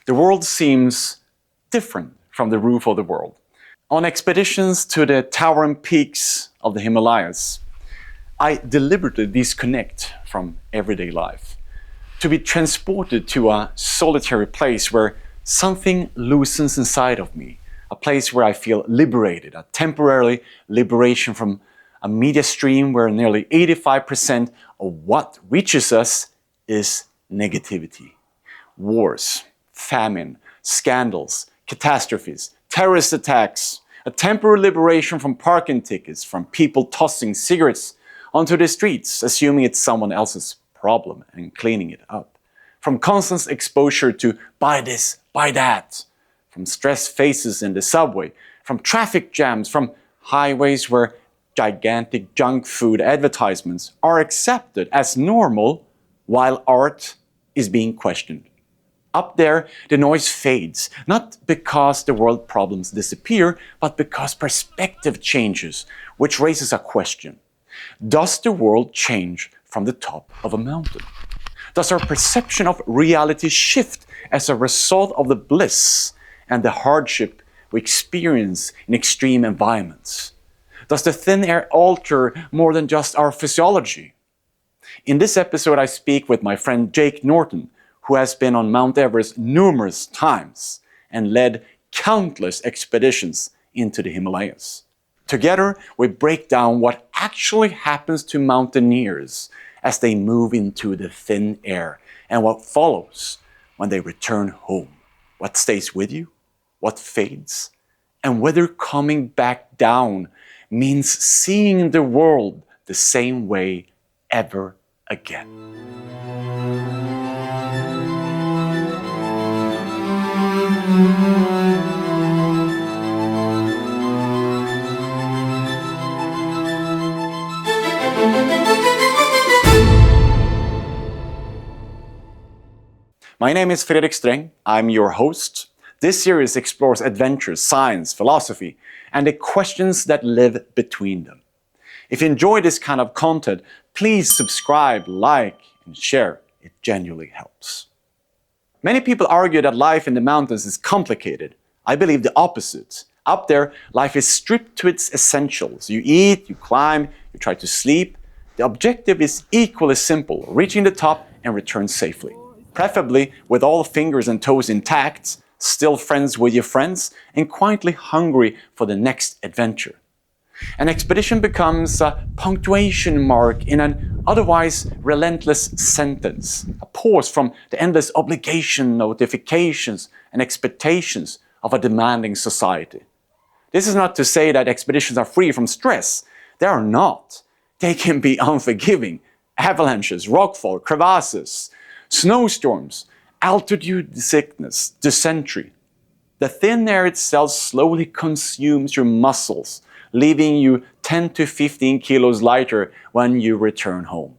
The world seems different from the roof of the world. On expeditions to the towering peaks of the Himalayas, I deliberately disconnect from everyday life, to be transported to a solitary place where something loosens inside of me, a place where I feel liberated, a temporary liberation from a media stream where nearly 85% of what reaches us is negativity. Wars, famine, scandals, catastrophes, terrorist attacks, a temporary liberation from parking tickets, from people tossing cigarettes onto the streets, assuming it's someone else's problem and cleaning it up, from constant exposure to buy this, buy that, from stressed faces in the subway, from traffic jams, from highways where gigantic junk food advertisements are accepted as normal while art is being questioned. Up there, the noise fades, not because the world problems disappear, but because perspective changes, which raises a question. Does the world change from the top of a mountain? Does our perception of reality shift as a result of the bliss and the hardship we experience in extreme environments? Does the thin air alter more than just our physiology? In this episode, I speak with my friend Jake Norton, who has been on Mount Everest numerous times and led countless expeditions into the Himalayas. Together, we break down what actually happens to mountaineers as they move into the thin air and what follows when they return home. What stays with you, what fades, and whether coming back down means seeing the world the same way ever again. My name is Fredrik Sträng. I'm your host. This series explores adventure, science, philosophy, and the questions that live between them. If you enjoy this kind of content, please subscribe, like, and share. It genuinely helps. Many people argue that life in the mountains is complicated. I believe the opposite. Up there, life is stripped to its essentials. You eat, you climb, you try to sleep. The objective is equally simple, reaching the top and return safely. Preferably with all fingers and toes intact, still friends with your friends, and quietly hungry for the next adventure. An expedition becomes a punctuation mark in an otherwise relentless sentence, a pause from the endless obligation, notifications, and expectations of a demanding society. This is not to say that expeditions are free from stress. They are not. They can be unforgiving. Avalanches, rockfall, crevasses, snowstorms, altitude sickness, dysentery. The thin air itself slowly consumes your muscles, leaving you 10 to 15 kilos lighter when you return home.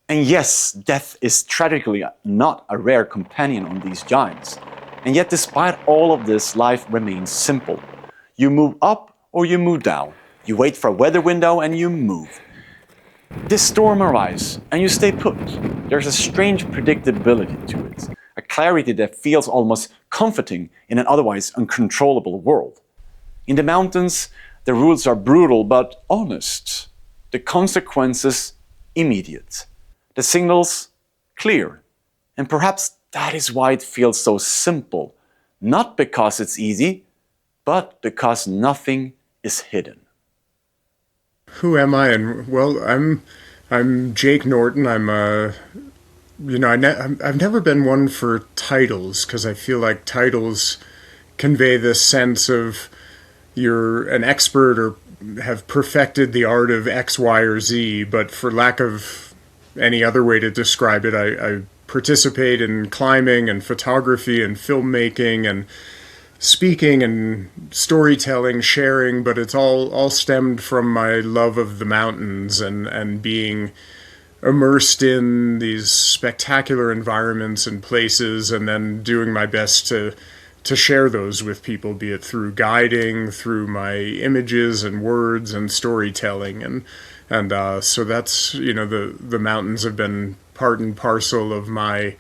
And yes, death is tragically not a rare companion on these giants. And yet despite all of this, life remains simple. You move up or you move down. You wait for a weather window and you move. This storm arrives and you stay put. There's a strange predictability to it, a clarity that feels almost comforting in an otherwise uncontrollable world. In the mountains, the rules are brutal but honest. The consequences immediate. The signals clear. And perhaps that is why it feels so simple. Not because it's easy, but because nothing is hidden. Who am I? And well, I'm Jake Norton. I've never been one for titles because I feel like titles convey this sense of you're an expert or have perfected the art of X, Y, or Z. But for lack of any other way to describe it, I participate in climbing and photography and filmmaking and speaking and storytelling, sharing, but it's all stemmed from my love of the mountains and being immersed in these spectacular environments and places, and then doing my best to share those with people, be it through guiding, through my images and words and storytelling, and so that's, the mountains have been part and parcel of my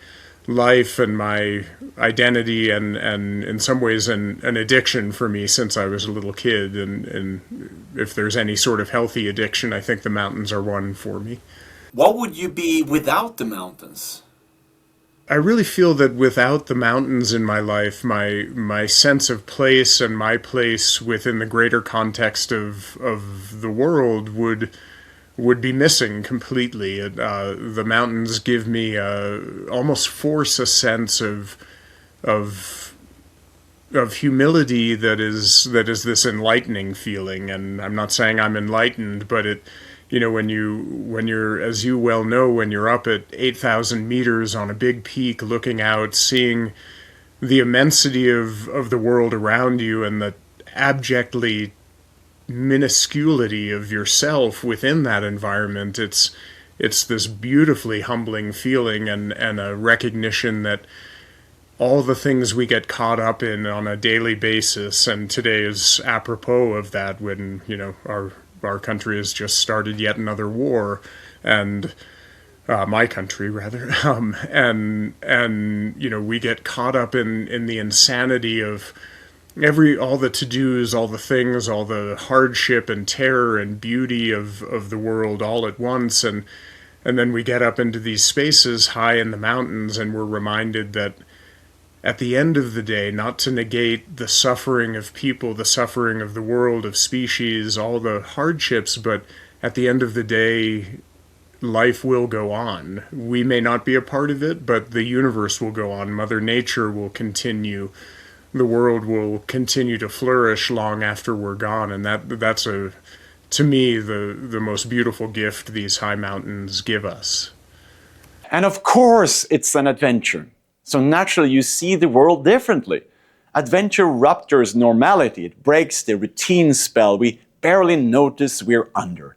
life and my identity, and in some ways an addiction for me since I was a little kid. And if there's any sort of healthy addiction, I think the mountains are one for me. What would you be without the mountains? I really feel that without the mountains in my life, my sense of place and my place within the greater context of the world would be missing completely. The mountains give me almost force a sense of humility that is this enlightening feeling. And I'm not saying I'm enlightened, but it, you know, when you're, as you well know, when you're up at 8,000 meters on a big peak looking out, seeing the immensity of the world around you and the abjectly minusculity of yourself within that environment, it's this beautifully humbling feeling, and a recognition that all the things we get caught up in on a daily basis, and today is apropos of that, when, you know, our country has just started yet another war, and my country rather, and you know, we get caught up in the insanity of all the to-dos, all the things, all the hardship and terror and beauty of the world all at once, and then we get up into these spaces high in the mountains, and we're reminded that at the end of the day, not to negate the suffering of people, the suffering of the world, of species, all the hardships, but at the end of the day, life will go on. We may not be a part of it, but the universe will go on. Mother Nature will continue. The world will continue to flourish long after we're gone, and that's to me the most beautiful gift these high mountains give us. And of course, it's an adventure. So naturally, you see the world differently. Adventure ruptures normality. It breaks the routine spell we barely notice we're under.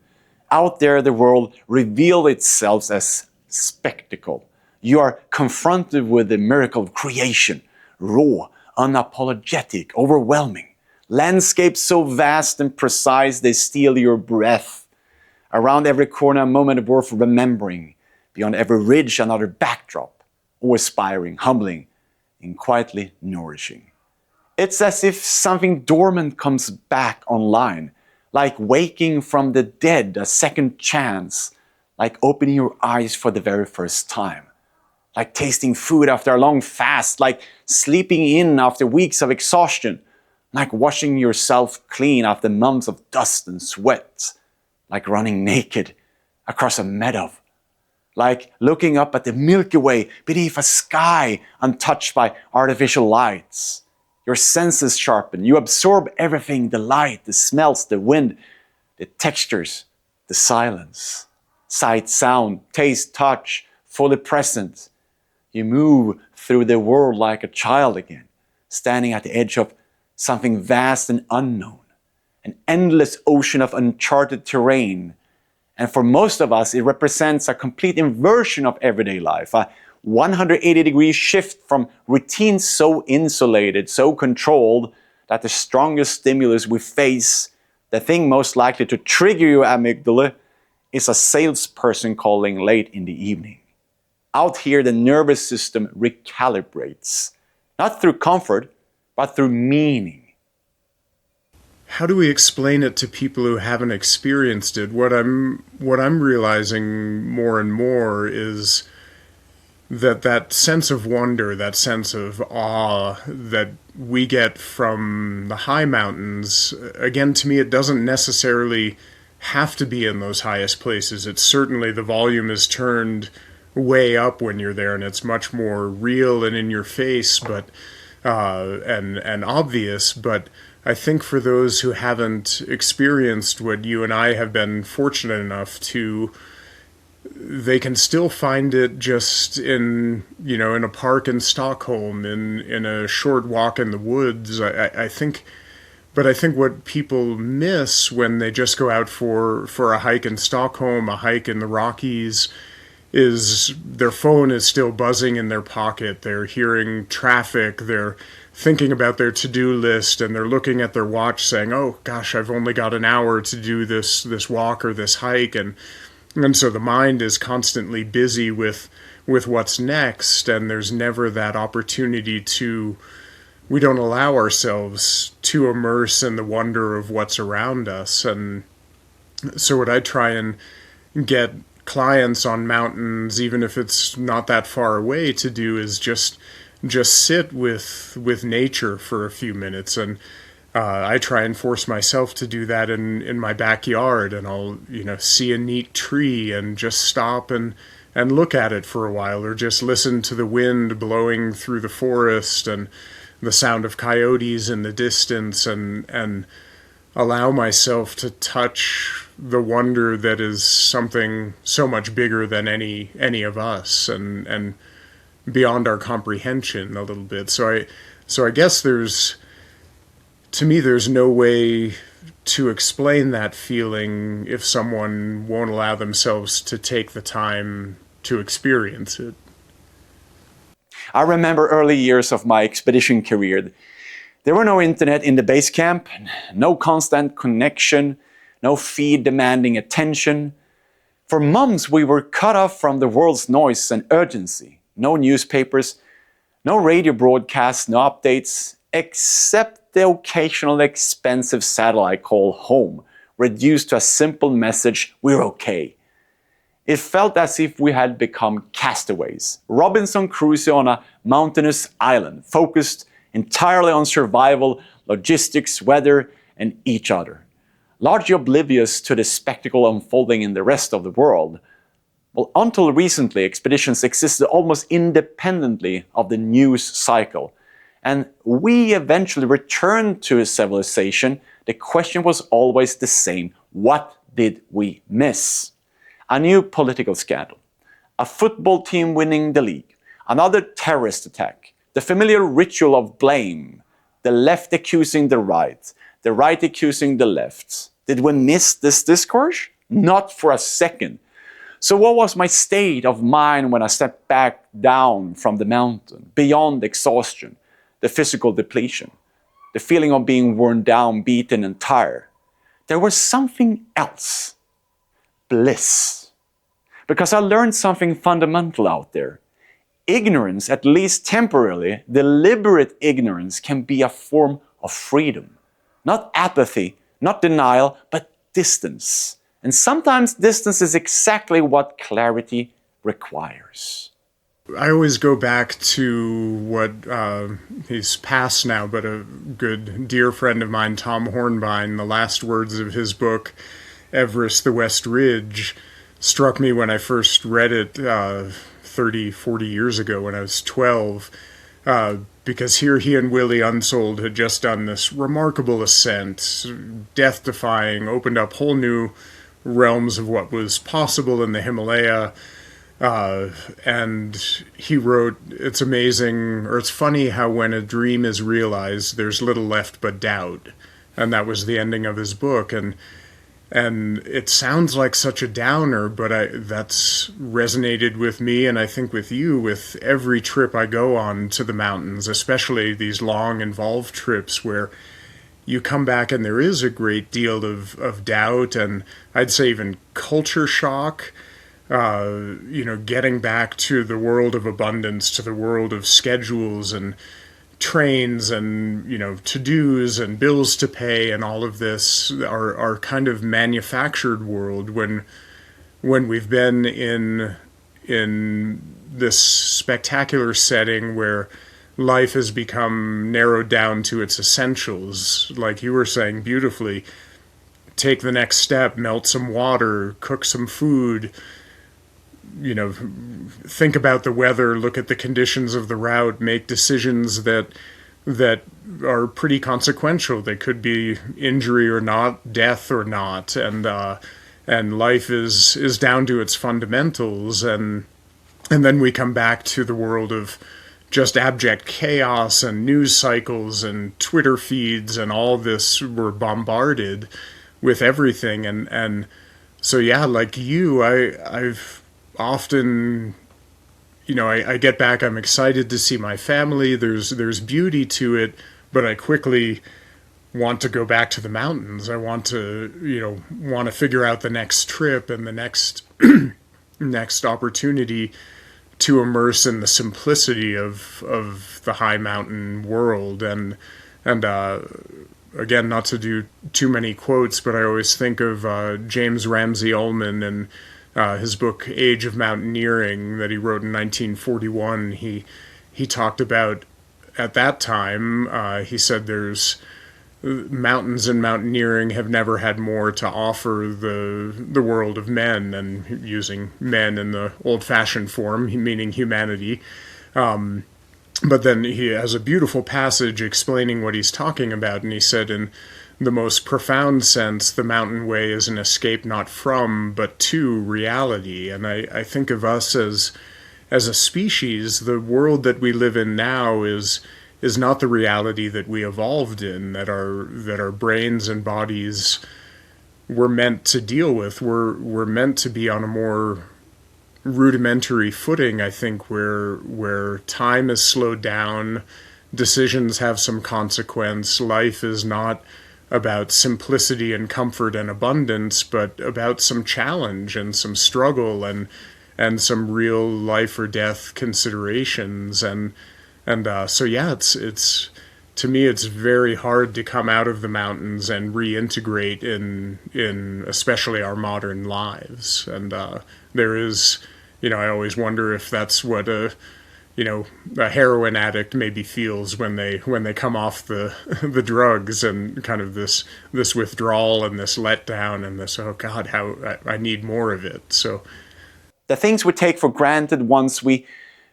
Out there, the world reveals itself as spectacle. You are confronted with the miracle of creation, raw, unapologetic, overwhelming. Landscapes so vast and precise they steal your breath. Around every corner, a moment worth remembering. Beyond every ridge, another backdrop. Awe-inspiring, humbling, and quietly nourishing. It's as if something dormant comes back online, like waking from the dead, a second chance, like opening your eyes for the very first time, like tasting food after a long fast, like sleeping in after weeks of exhaustion, like washing yourself clean after months of dust and sweat, like running naked across a meadow, like looking up at the Milky Way beneath a sky untouched by artificial lights. Your senses sharpen. You absorb everything, the light, the smells, the wind, the textures, the silence. Sight, sound, taste, touch, fully present. You move through the world like a child again, standing at the edge of something vast and unknown, an endless ocean of uncharted terrain. And for most of us, it represents a complete inversion of everyday life, a 180-degree shift from routine so insulated, so controlled, that the strongest stimulus we face, the thing most likely to trigger your amygdala, is a salesperson calling late in the evening. Out here, the nervous system recalibrates, not through comfort, but through meaning. How do we explain it to people who haven't experienced it? What I'm realizing more and more is that sense of wonder, that sense of awe that we get from the high mountains, again, to me, it doesn't necessarily have to be in those highest places. It's certainly, the volume is turned way up when you're there, and it's much more real and in your face, but and obvious. But I think for those who haven't experienced what you and I have been fortunate enough to, they can still find it just in a park in Stockholm, in a short walk in the woods. I think what people miss when they just go out for a hike in Stockholm, a hike in the Rockies, is their phone is still buzzing in their pocket. They're hearing traffic. They're thinking about their to-do list, and they're looking at their watch saying, oh gosh, I've only got an hour to do this walk or this hike. And so the mind is constantly busy with what's next, and there's never that opportunity to, we don't allow ourselves to immerse in the wonder of what's around us. And so what I try and get clients on mountains, even if it's not that far away, to do is just sit with nature for a few minutes. And I try and force myself to do that in my backyard, and I'll, see a neat tree and just stop and look at it for a while, or just listen to the wind blowing through the forest and the sound of coyotes in the distance, and allow myself to touch the wonder that is something so much bigger than any of us, and beyond our comprehension a little bit. So I guess to me, there's no way to explain that feeling if someone won't allow themselves to take the time to experience it. I remember early years of my expedition career. There were no internet in the base camp, no constant connection, no feed demanding attention. For months we were cut off from the world's noise and urgency. No newspapers, no radio broadcasts, no updates, except the occasional expensive satellite call home, reduced to a simple message, "We're okay." It felt as if we had become castaways, Robinson Crusoe on a mountainous island, focused entirely on survival, logistics, weather, and each other. Largely oblivious to the spectacle unfolding in the rest of the world. Well, until recently, expeditions existed almost independently of the news cycle. And we eventually returned to civilization. The question was always the same: what did we miss? A new political scandal, a football team winning the league, another terrorist attack, the familiar ritual of blame, the left accusing the right accusing the left. Did we miss this discourse? Not for a second. So what was my state of mind when I stepped back down from the mountain, beyond exhaustion, the physical depletion, the feeling of being worn down, beaten, and tired? There was something else. Bliss. Because I learned something fundamental out there. Ignorance, at least temporarily, deliberate ignorance, can be a form of freedom. Not apathy, not denial, but distance. And sometimes distance is exactly what clarity requires. I always go back to what, he's passed now, but a good dear friend of mine, Tom Hornbein, the last words of his book, Everest, the West Ridge, struck me when I first read it 30, 40 years ago when I was 12, because here he and Willie Unsold had just done this remarkable ascent, death-defying, opened up whole new realms of what was possible in the Himalaya. And he wrote, it's amazing, or it's funny how when a dream is realized, there's little left but doubt. And that was the ending of his book. And it sounds like such a downer, but that's resonated with me, and I think with you, with every trip I go on to the mountains, especially these long, involved trips where you come back and there is a great deal of doubt, and I'd say even culture shock. Getting back to the world of abundance, to the world of schedules and trains and, to-dos and bills to pay, and all of this, our kind of manufactured world, when we've been in this spectacular setting where life has become narrowed down to its essentials, like you were saying beautifully. Take the next step, melt some water, cook some food, think about the weather, look at the conditions of the route, make decisions that are pretty consequential. They could be injury or not, death or not, and life is down to its fundamentals, and then we come back to the world of just abject chaos and news cycles and Twitter feeds and all this. We're bombarded with everything, and so yeah, like you, I've often, I get back, I'm excited to see my family, there's beauty to it, but I quickly want to go back to the mountains. I want to figure out the next trip and the next next opportunity to immerse in the simplicity of the high mountain world. And again, not to do too many quotes, but I always think of James Ramsey Ullman and his book Age of Mountaineering that he wrote in 1941. He talked about, at that time, he said there's mountains and mountaineering have never had more to offer the world of men, and using men in the old-fashioned form, meaning humanity. But then he has a beautiful passage explaining what he's talking about, and he said, in the most profound sense, the mountain way is an escape not from, but to reality. And I think of us as a species, the world that we live in now is not the reality that we evolved in, that our brains and bodies were meant to deal with. We're meant to be on a more rudimentary footing, I think, where time is slowed down, decisions have some consequence, life is not about simplicity and comfort and abundance, but about some challenge and some struggle and some real life or death considerations. And so yeah, it's to me, it's very hard to come out of the mountains and reintegrate in especially our modern lives. And there is, I always wonder if that's what a heroin addict maybe feels when they come off the drugs, and kind of this withdrawal and this letdown and this, oh God, how I need more of it. So the things we take for granted once we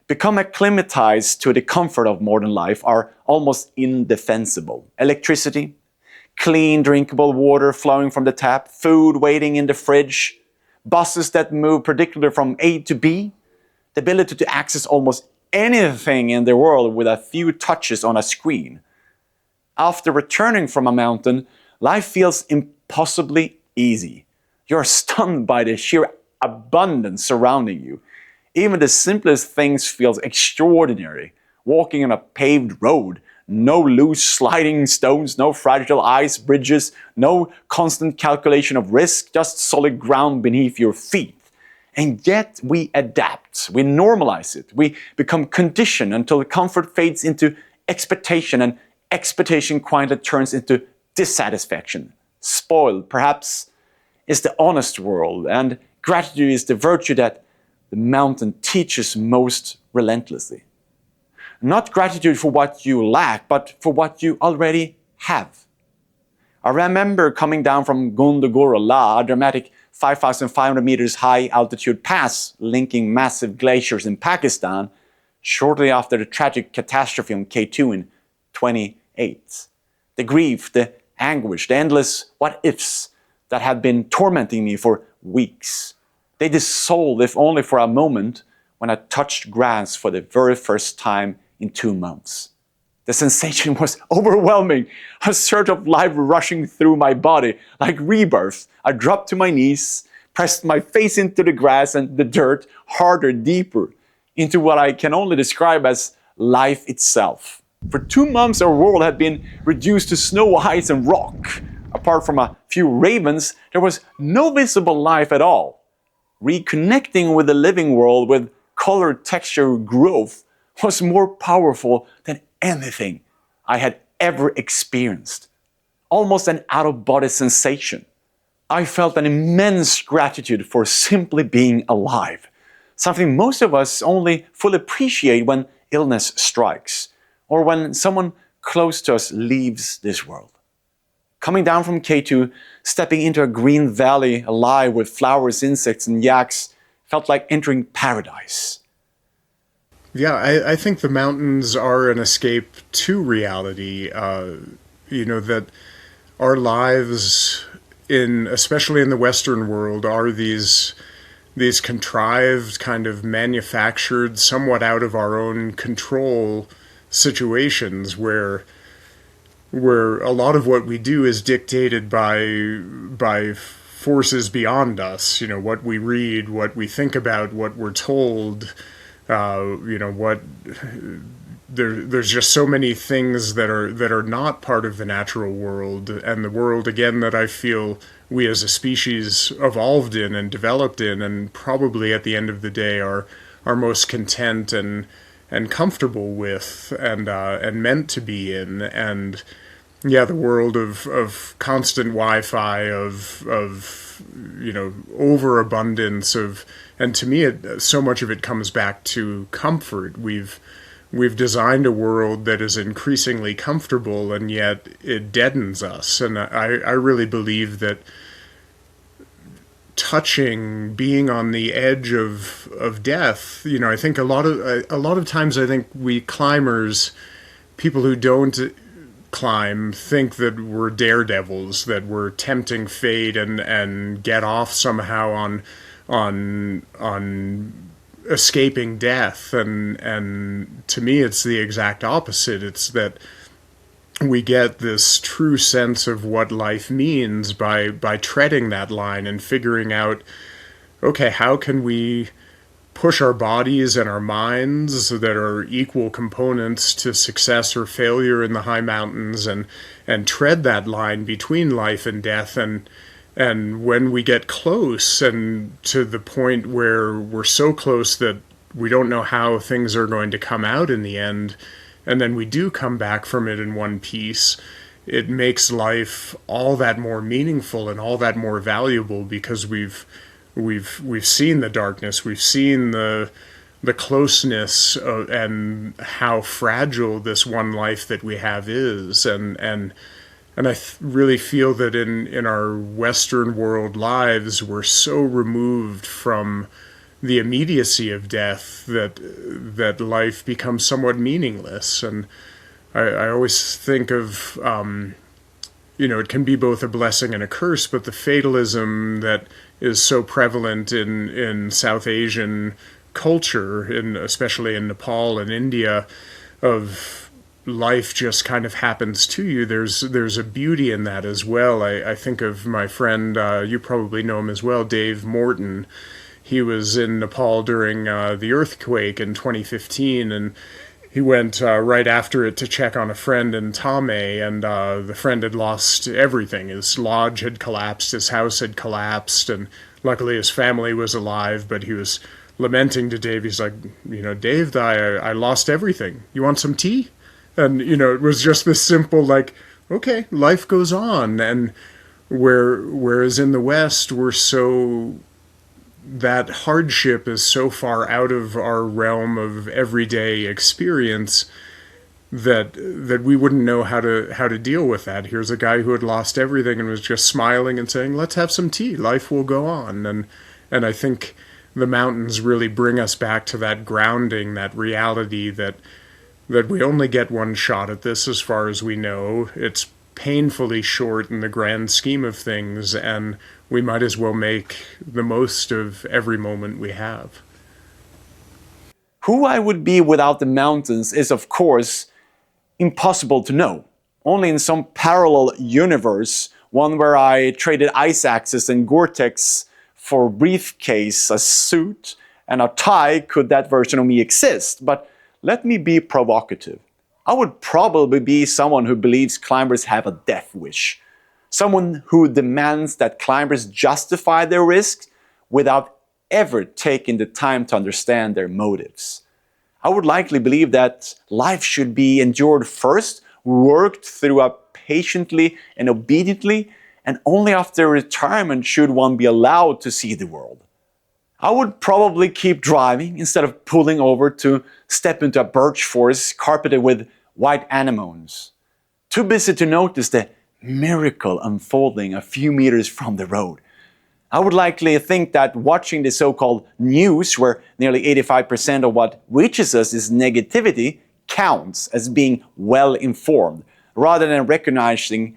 become acclimatized to the comfort of modern life are almost indefensible. Electricity, clean drinkable water flowing from the tap, food waiting in the fridge, buses that move particularly from A to B, the ability to access almost anything in the world with a few touches on a screen. After returning from a mountain, life feels impossibly easy. You're stunned by the sheer abundance surrounding you. Even the simplest things feels extraordinary. Walking on a paved road, no loose sliding stones, no fragile ice bridges, no constant calculation of risk, just solid ground beneath your feet. And yet we adapt, we normalize it, we become conditioned until comfort fades into expectation, and expectation quietly turns into dissatisfaction. Spoiled, perhaps, is the honest world, and gratitude is the virtue that the mountain teaches most relentlessly. Not gratitude for what you lack, but for what you already have. I remember coming down from Gundogoro La, a dramatic 5,500 meters high altitude pass linking massive glaciers in Pakistan, shortly after the tragic catastrophe on K2 in 2008. The grief, the anguish, the endless what-ifs that had been tormenting me for weeks. They dissolved, if only for a moment, when I touched grass for the very first time in 2 months. The sensation was overwhelming, a surge of life rushing through my body like rebirth. I dropped to my knees, pressed my face into the grass and the dirt, harder, deeper, into what I can only describe as life itself. For 2 months, our world had been reduced to snow, ice, and rock. Apart from a few ravens, there was no visible life at all. Reconnecting with the living world, with color, texture, growth, was more powerful than anything I had ever experienced. Almost an out-of-body sensation. I felt an immense gratitude for simply being alive, something most of us only fully appreciate when illness strikes, or when someone close to us leaves this world. Coming down from K2, stepping into a green valley alive with flowers, insects, and yaks felt like entering paradise. Yeah, I think the mountains are an escape to reality. That our lives, especially in the Western world, are these contrived, kind of manufactured, somewhat out of our own control situations where a lot of what we do is dictated by forces beyond us. What we read, what we think about, what we're told. There's just so many things that are not part of the natural world, and the world, again, that I feel we as a species evolved in and developed in, and probably at the end of the day are are most content and comfortable with and meant to be in. And yeah, the world of constant Wi-Fi, of overabundance of, and to me, so much of it comes back to comfort. We've designed a world that is increasingly comfortable, and yet it deadens us. And I really believe that touching, being on the edge of death, I think a lot of times I think we climbers, people who don't climb, think that we're daredevils, that we're tempting fate and get off somehow on escaping death. And to me, it's the exact opposite. It's that we get this true sense of what life means by treading that line and figuring out, okay, how can we push our bodies and our minds that are equal components to success or failure in the high mountains, and tread that line between life and death. And when we get close, and to the point where we're so close that we don't know how things are going to come out in the end, and then we do come back from it in one piece, it makes life all that more meaningful and all that more valuable, because we've seen the darkness, we've seen the closeness and how fragile this one life that we have is. And I really feel that in our Western world lives, we're so removed from the immediacy of death that life becomes somewhat meaningless. And I always think of, it can be both a blessing and a curse, but the fatalism that is so prevalent in South Asian culture, especially in Nepal and India, of life just kind of happens to you. There's a beauty in that as well. I think of my friend, you probably know him as well, Dave Morton. He was in Nepal during the earthquake in 2015, and he went right after it to check on a friend in Tame, and the friend had lost everything. His lodge had collapsed, his house had collapsed, and luckily his family was alive, but he was lamenting to Dave. He's like, Dave, I lost everything. You want some tea? And, it was just this simple, like, okay, life goes on. And whereas in the West, that hardship is so far out of our realm of everyday experience that we wouldn't know how to deal with that. Here's a guy who had lost everything and was just smiling and saying, let's have some tea, life will go on. And I think the mountains really bring us back to that grounding, that reality that we only get one shot at this as far as we know. It's painfully short in the grand scheme of things, and we might as well make the most of every moment we have. Who I would be without the mountains is, of course, impossible to know. Only in some parallel universe, one where I traded ice axes and Gore-Tex for a briefcase, a suit, and a tie, could that version of me exist. But let me be provocative. I would probably be someone who believes climbers have a death wish. Someone who demands that climbers justify their risks without ever taking the time to understand their motives. I would likely believe that life should be endured first, worked through patiently and obediently, and only after retirement should one be allowed to see the world. I would probably keep driving instead of pulling over to step into a birch forest carpeted with white anemones. Too busy to notice the miracle unfolding a few meters from the road. I would likely think that watching the so-called news, where nearly 85% of what reaches us is negativity, counts as being well informed, rather than recognizing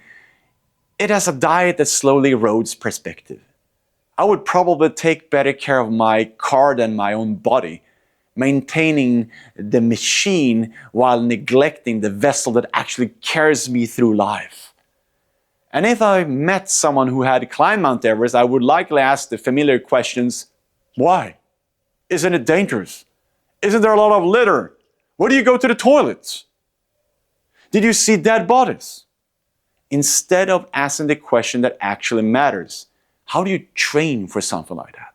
it as a diet that slowly erodes perspective. I would probably take better care of my car than my own body, maintaining the machine while neglecting the vessel that actually carries me through life. And if I met someone who had climbed Mount Everest, I would likely ask the familiar questions: why? Isn't it dangerous? Isn't there a lot of litter? Where do you go to the toilets? Did you see dead bodies? Instead of asking the question that actually matters: how do you train for something like that?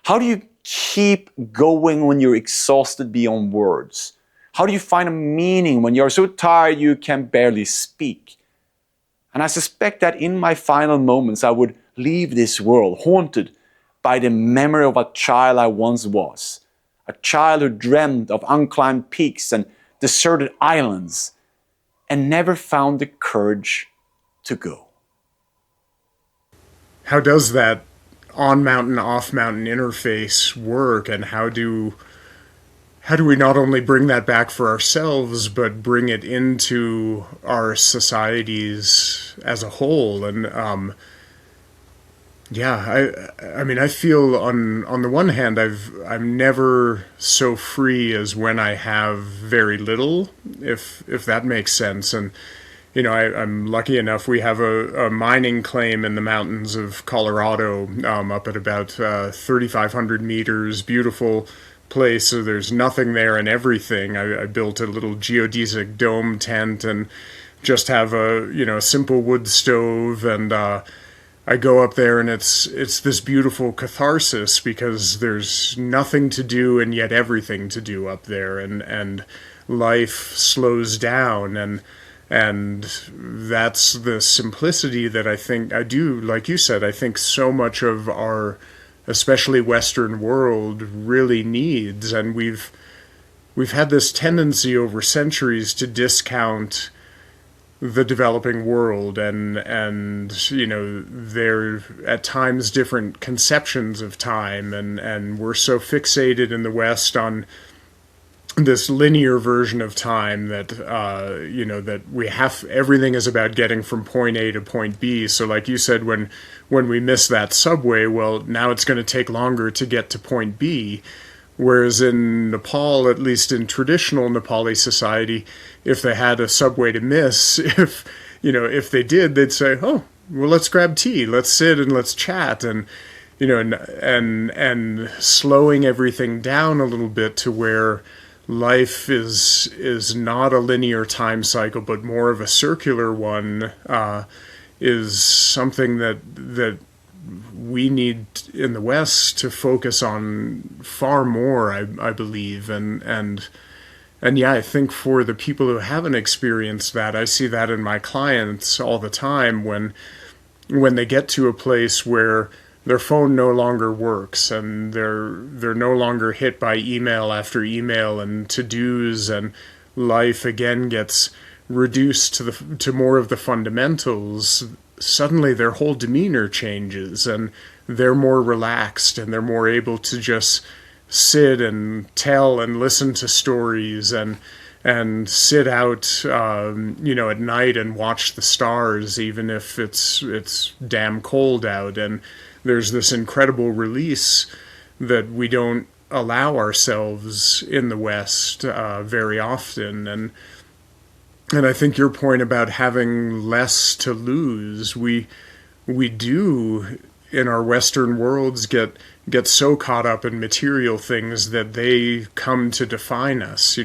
How do you keep going when you're exhausted beyond words? How do you find a meaning when you're so tired you can barely speak? And I suspect that in my final moments I would leave this world haunted by the memory of a child I once was. A child who dreamed of unclimbed peaks and deserted islands and never found the courage to go. How does that on-mountain, off-mountain interface work, and how do we not only bring that back for ourselves, but bring it into our societies as a whole? And I mean, I feel on the one hand, I'm never so free as when I have very little, if that makes sense. And you know, I'm lucky enough. We have a mining claim in the mountains of Colorado, up at about 3,500 meters. Beautiful place. So there's nothing there and everything. I built a little geodesic dome tent and just have a simple wood stove, and I go up there and it's this beautiful catharsis because there's nothing to do and yet everything to do up there, and life slows down, and that's the simplicity that I think I do. Like you said, I think so much of our, especially Western world, really needs, and we've had this tendency over centuries to discount the developing world, and you know, there at times different conceptions of time, and we're so fixated in the West on this linear version of time that that we have, everything is about getting from point A to point B. So like you said, when we miss that subway, well, now it's going to take longer to get to point B. Whereas in Nepal, at least in traditional Nepali society, if they had a subway to miss, if they did, they'd say, oh, well, let's grab tea, let's sit and let's chat, and and slowing everything down a little bit to where life is not a linear time cycle, but more of a circular one, is something that we need in the West to focus on far more, I believe. And yeah, I think for the people who haven't experienced that, I see that in my clients all the time when they get to a place where their phone no longer works and they're no longer hit by email after email and to-dos, and life again gets reduced to more of the fundamentals. Suddenly their whole demeanor changes and they're more relaxed and they're more able to just sit and tell and listen to stories and sit out at night and watch the stars, even if it's damn cold out. And there's this incredible release that we don't allow ourselves in the West very often. And I think your point about having less to lose, we do in our Western worlds get so caught up in material things that they come to define us.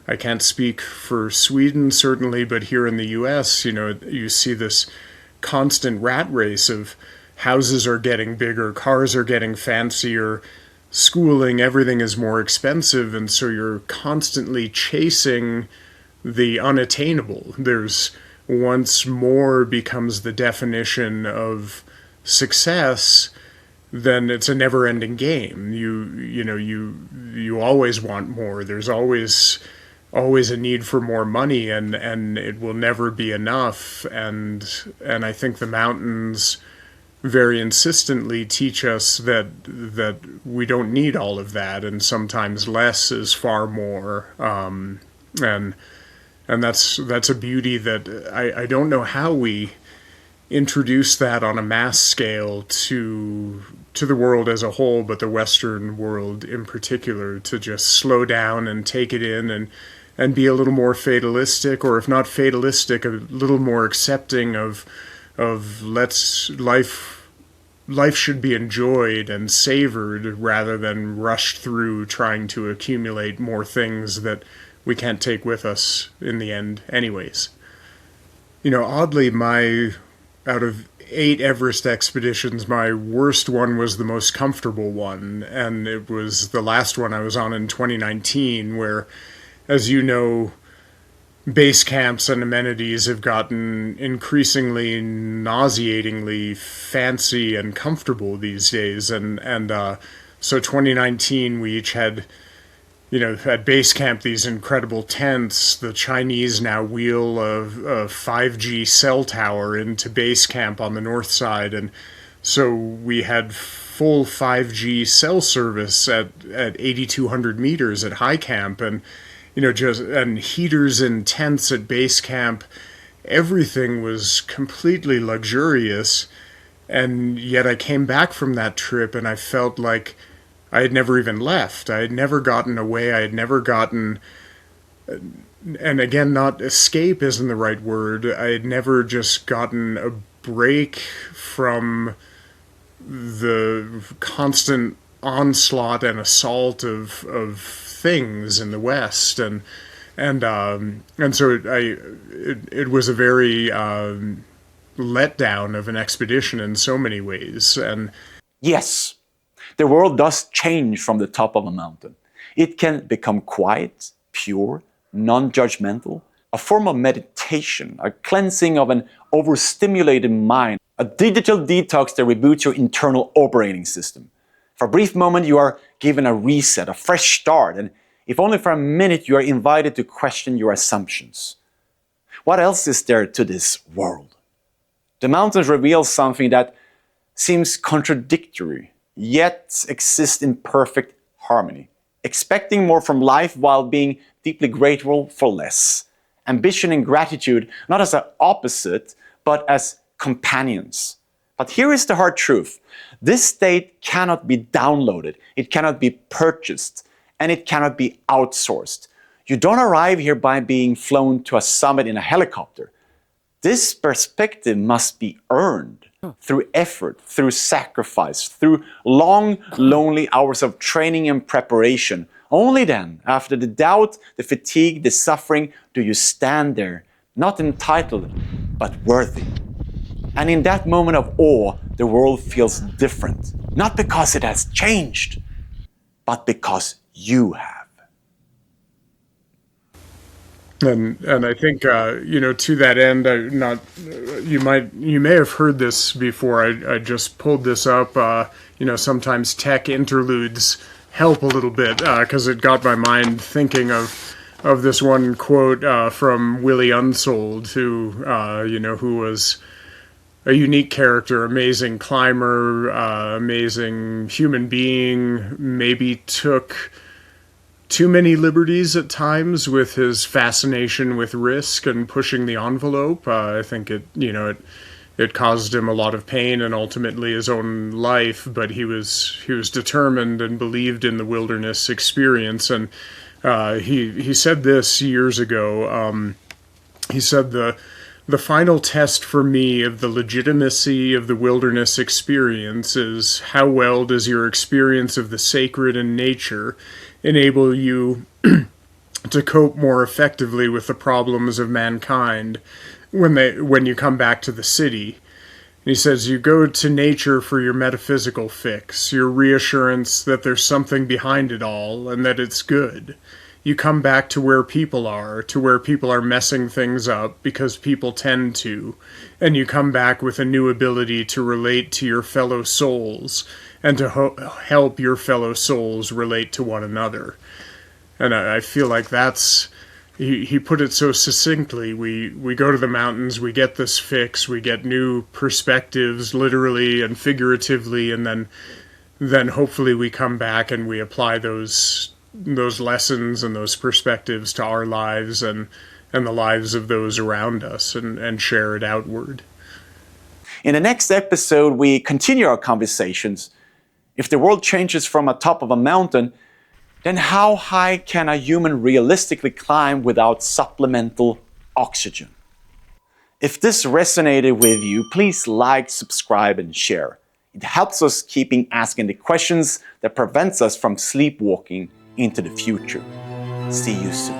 I can't speak for Sweden certainly, but here in the US, you see this constant rat race of houses are getting bigger, cars are getting fancier, schooling, everything is more expensive, and so you're constantly chasing the unattainable. There's once more becomes the definition of success, then it's a never-ending game. You always want more. There's always a need for more money, and it will never be enough. And I think the mountains very insistently teach us that we don't need all of that, and sometimes less is far more. And that's a beauty that I don't know how we introduce that on a mass scale to the world as a whole, but the Western world in particular, to just slow down and take it in and be a little more fatalistic, or if not fatalistic, a little more accepting of life should be enjoyed and savored rather than rushed through trying to accumulate more things that we can't take with us in the end anyways. Oddly, out of 8 Everest expeditions, my worst one was the most comfortable one, and it was the last one I was on in 2019, where, as you know, base camps and amenities have gotten increasingly nauseatingly fancy and comfortable these days, and so 2019 we each had, at base camp, these incredible tents. The Chinese now wheel a 5G cell tower into base camp on the north side, and so we had full 5G cell service at 8,200 meters at high camp, and and heaters and tents at base camp. Everything was completely luxurious, and yet I came back from that trip and I felt like I had never even left. I had never gotten away. I had never gotten, and again, not escape isn't the right word. I had never just gotten a break from the constant onslaught and assault of things in the West, and so it was a very letdown of an expedition in so many ways. And Yes, the world does change from the top of a mountain. It can become quiet, pure, non-judgmental, a form of meditation, a cleansing of an overstimulated mind, a digital detox that reboots your internal operating system. For a brief moment, you are given a reset, a fresh start, and if only for a minute, you are invited to question your assumptions. What else is there to this world? The mountains reveal something that seems contradictory, yet exists in perfect harmony. Expecting more from life while being deeply grateful for less. Ambition and gratitude not as an opposite, but as companions. But here is the hard truth. This state cannot be downloaded, it cannot be purchased, and it cannot be outsourced. You don't arrive here by being flown to a summit in a helicopter. This perspective must be earned through effort, through sacrifice, through long, lonely hours of training and preparation. Only then, after the doubt, the fatigue, the suffering, do you stand there, not entitled, but worthy. And in that moment of awe, the world feels different. Not because it has changed, but because you have. And I think to that end, you may have heard this before. I just pulled this up. Sometimes tech interludes help a little bit because it got my mind thinking of this one quote from Willie Unsold, who was a unique character, amazing climber, amazing human being. Maybe took too many liberties at times with his fascination with risk and pushing the envelope. I think it caused him a lot of pain and ultimately his own life, but he was determined and believed in the wilderness experience. And he said this years ago. He said the final test for me of the legitimacy of the wilderness experience is how well does your experience of the sacred and nature enable you to cope more effectively with the problems of mankind when you come back to the city. And he says you go to nature for your metaphysical fix, your reassurance that there's something behind it all and that it's good. You come back to where people are messing things up because people tend to, and you come back with a new ability to relate to your fellow souls and to help your fellow souls relate to one another. And I feel like that's, he put it so succinctly. We go to the mountains, we get this fix, we get new perspectives, literally and figuratively, and then hopefully we come back and we apply those lessons and those perspectives to our lives and the lives of those around us and share it outward. In the next episode, we continue our conversations. If the world changes from atop of a mountain, then how high can a human realistically climb without supplemental oxygen? If this resonated with you, please like, subscribe, and share. It helps us keeping asking the questions that prevents us from sleepwalking into the future. See you soon.